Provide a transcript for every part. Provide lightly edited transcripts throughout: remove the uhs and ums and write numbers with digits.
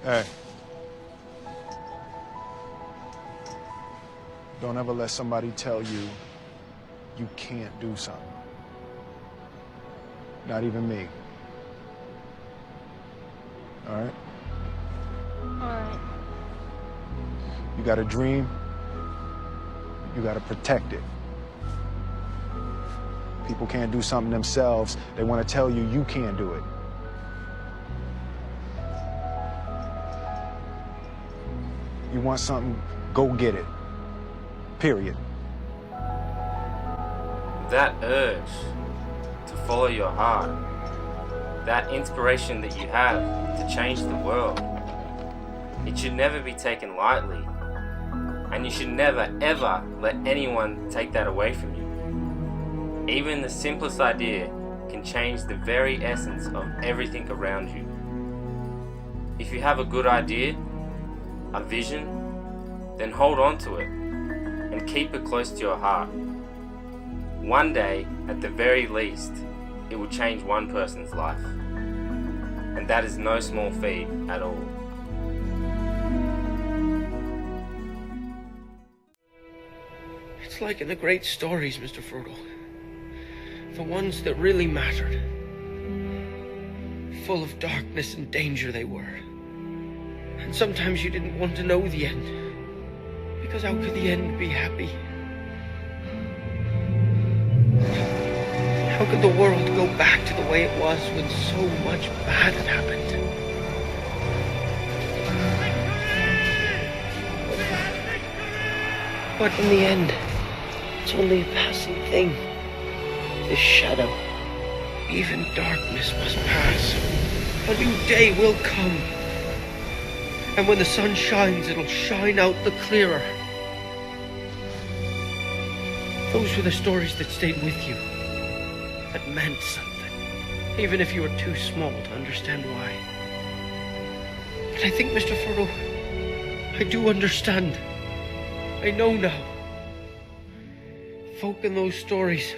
Hey. Don't ever let somebody tell you you can't do something. Not even me. All right? All right. You got a dream, you got to protect it. People can't do something themselves. They want to tell you you can't do it. You want something, go get it. Period. That urge to follow your heart, that inspiration that you have to change the world, it should never be taken lightly. And you should never ever let anyone take that away from you. Even the simplest idea can change the very essence of everything around you. If you have a good idea, a vision, then hold on to it and keep it close to your heart. One day, at the very least, it will change one person's life. And that is no small feat at all. It's like in the great stories, Mr. Frodo. The ones that really mattered. Full of darkness and danger they were. And sometimes you didn't want to know the end. Because how could the end be happy? How could the world go back to the way it was when so much bad had happened? But in the end, it's only a passing thing. This shadow, even darkness must pass. A new day will come. And when the sun shines, it'll shine out the clearer. Those were the stories that stayed with you, that meant something, even if you were too small to understand why. But I think, Mr. Frodo, I do understand. I know now. Folk in those stories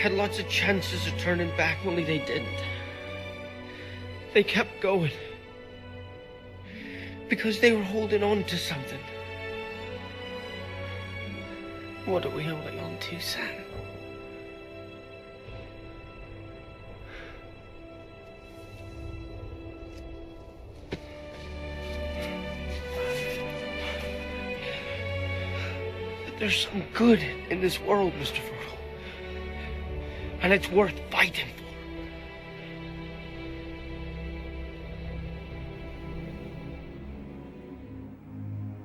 had lots of chances of turning back, only they didn't. They kept going. Because they were holding on to something. What are we holding on to, Sam? That there's some good in this world, Mr. Frodo. And it's worth fighting for.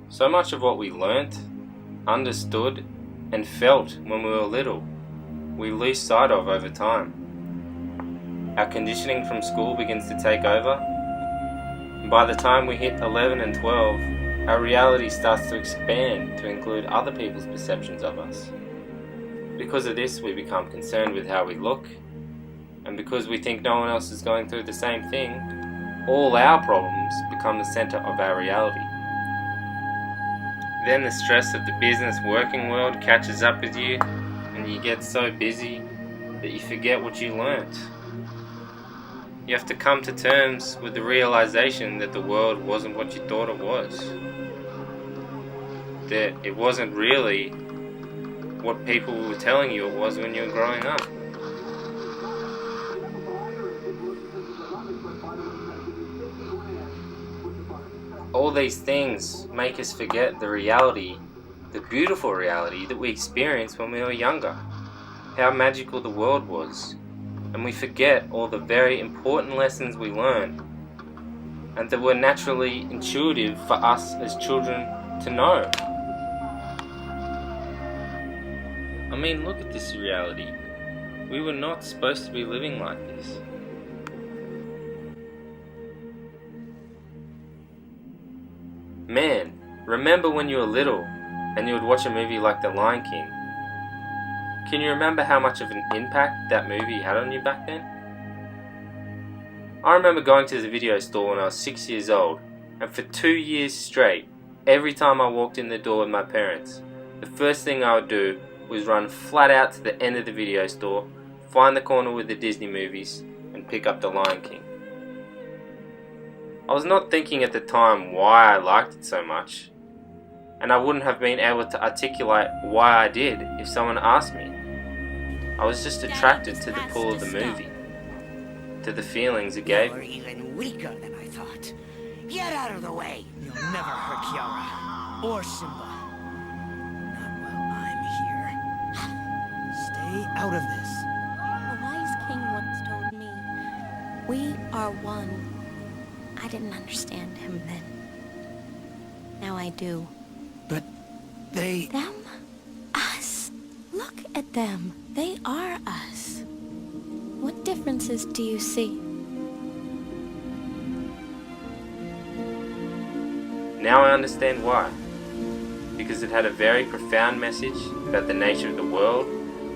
So much of what we learnt, understood, and felt when we were little, we lose sight of over time. Our conditioning from school begins to take over, and by the time we hit 11 and 12, our reality starts to expand to include other people's perceptions of us. Because of this, we become concerned with how we look, and because we think no one else is going through the same thing, all our problems become the center of our reality. Then the stress of the business working world catches up with you, and you get so busy that you forget what you learnt. You have to come to terms with the realization that the world wasn't what you thought it was. That it wasn't really what people were telling you it was when you were growing up. All these things make us forget the reality, the beautiful reality that we experienced when we were younger, how magical the world was, and we forget all the very important lessons we learned, and that were naturally intuitive for us as children to know. I mean, look at this reality. We were not supposed to be living like this. Man, remember when you were little and you would watch a movie like The Lion King? Can you remember how much of an impact that movie had on you back then? I remember going to the video store when I was 6 years old, and for 2 years straight, every time I walked in the door with my parents, the first thing I would do was run flat out to the end of the video store, find the corner with the Disney movies, and pick up The Lion King. I was not thinking at the time why I liked it so much, and I wouldn't have been able to articulate why I did if someone asked me. I was just attracted to the pull of the movie, to the feelings it gave You're me. even weaker than I thought. Get out of the way. You'll never hurt Kiara or Simba. Not while I'm here. Stay out of this. A wise king once told me, "We are one." I didn't understand him then. Now I do. But they... Them? Us. Look at them. They are us. What differences do you see? Now I understand why. Because it had a very profound message about the nature of the world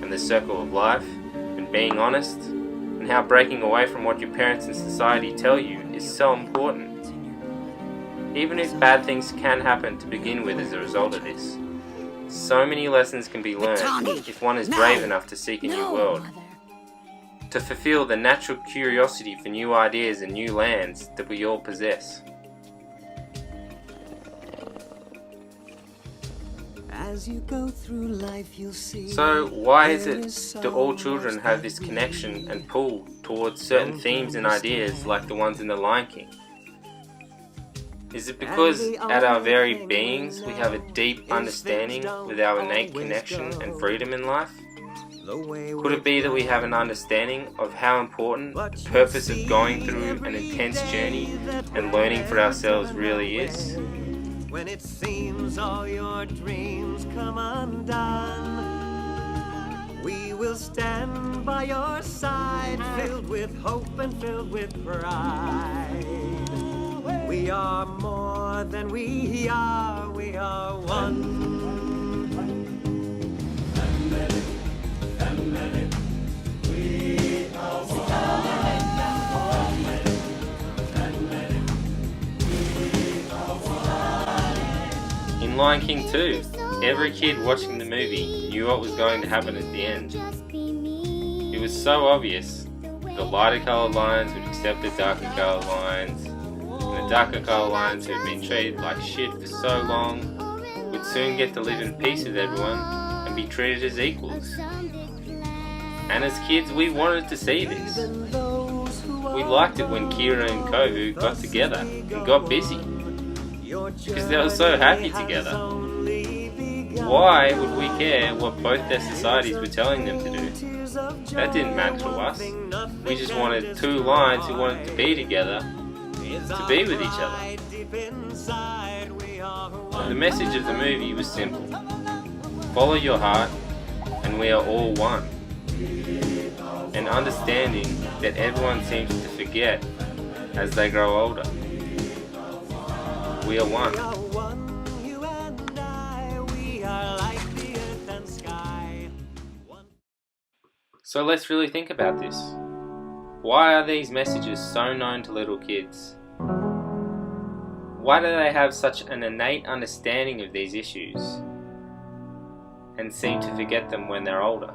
and the circle of life and being honest, and how breaking away from what your parents and society tell you is so important. Even if bad things can happen to begin with as a result of this, so many lessons can be learned if one is brave enough to seek a new world, Mother. to fulfill the natural curiosity for new ideas and new lands that we all possess. As you go through life, you'll see. So why is it do all children have this connection and pull towards certain themes and ideas like the ones in The Lion King? Is it because at our very beings we have a deep understanding with our innate connection and freedom in life? Could it be that we have an understanding of how important the purpose of going through an intense journey and learning for ourselves really is? When it seems all your dreams come undone, we will stand by your side, filled with hope and filled with pride. We are more than we are one. In Lion King 2, every kid watching the movie knew what was going to happen at the end. It was so obvious. The lighter coloured lions would accept the darker coloured lions, and the darker coloured lions who had been treated like shit for so long would soon get to live in peace with everyone and be treated as equals. And as kids, we wanted to see this. We liked it when Kira and Kohu got together and got busy, because they were so happy together. Why would we care what both their societies were telling them to do? That didn't matter to us. We just wanted two lions who wanted to be together, to be with each other. The message of the movie was simple. Follow your heart, and we are all one. And understanding that everyone seems to forget as they grow older. We are one. So let's really think about this. Why are these messages so known to little kids? Why do they have such an innate understanding of these issues and seem to forget them when they're older?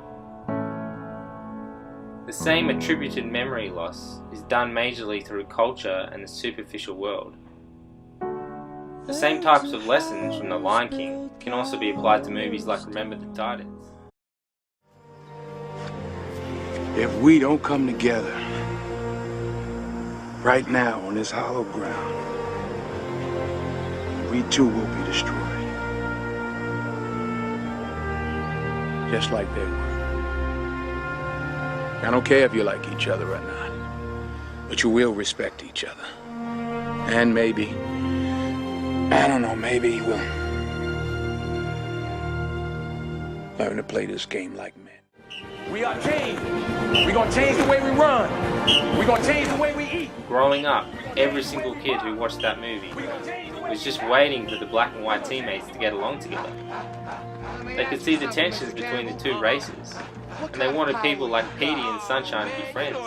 The same attributed memory loss is done majorly through culture and the superficial world. The same types of lessons from The Lion King can also be applied to movies like Remember the Titans. If we don't come together right now on this hollow ground, we too will be destroyed. Just like they were. I don't care if you like each other or not, but you will respect each other. And maybe, I don't know, maybe we'll learn to play this game like men. We are changed. We're gonna change the way we run. We're gonna change the way we eat. Growing up, every single kid who watched that movie was just waiting for the black and white teammates to get along together. They could see the tensions between the two races, and they wanted people like Petey and Sunshine to be friends.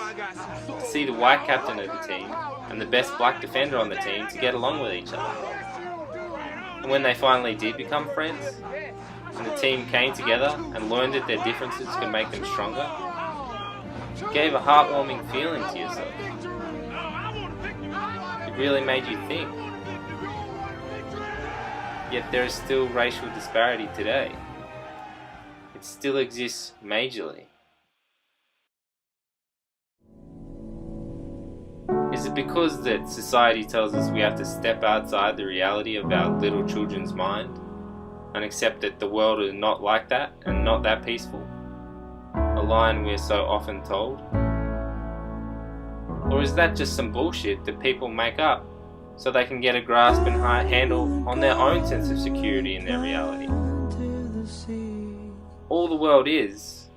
To see the white captain of the team and the best black defender on the team to get along with each other. And when they finally did become friends, and the team came together and learned that their differences could make them stronger, it gave a heartwarming feeling to yourself. It It really made you think. Yet there is still racial disparity today. It still exists majorly. Is it because that society tells us we have to step outside the reality of our little children's mind and accept that the world is not like that and not that peaceful? A line we're so often told? Or is that just some bullshit that people make up so they can get a grasp and handle on their own sense of security in their reality? All the world is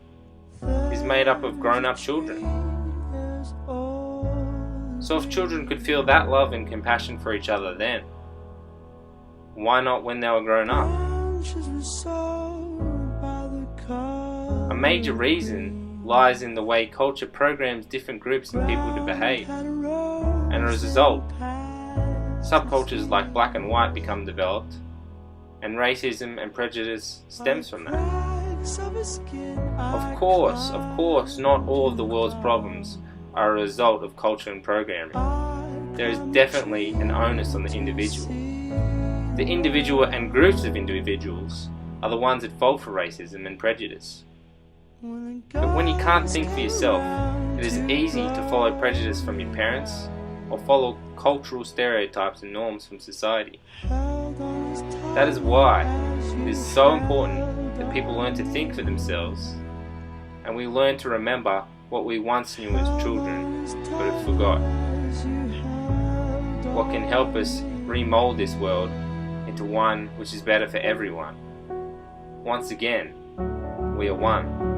made up of grown-up children. So if children could feel that love and compassion for each other then, why not when they were grown up? A major reason lies in the way culture programs different groups and people to behave. And as a result, subcultures like black and white become developed, and racism and prejudice stems from that. Of course, not all of the world's problems are a result of culture and programming. There is definitely an onus on the individual. The individual and groups of individuals are the ones that fall for racism and prejudice. But when you can't think for yourself, it is easy to follow prejudice from your parents or follow cultural stereotypes and norms from society. That is why it is so important that people learn to think for themselves, and we learn to remember what we once knew as children but have forgot. What can help us remold this world into one which is better for everyone. Once again, we are one.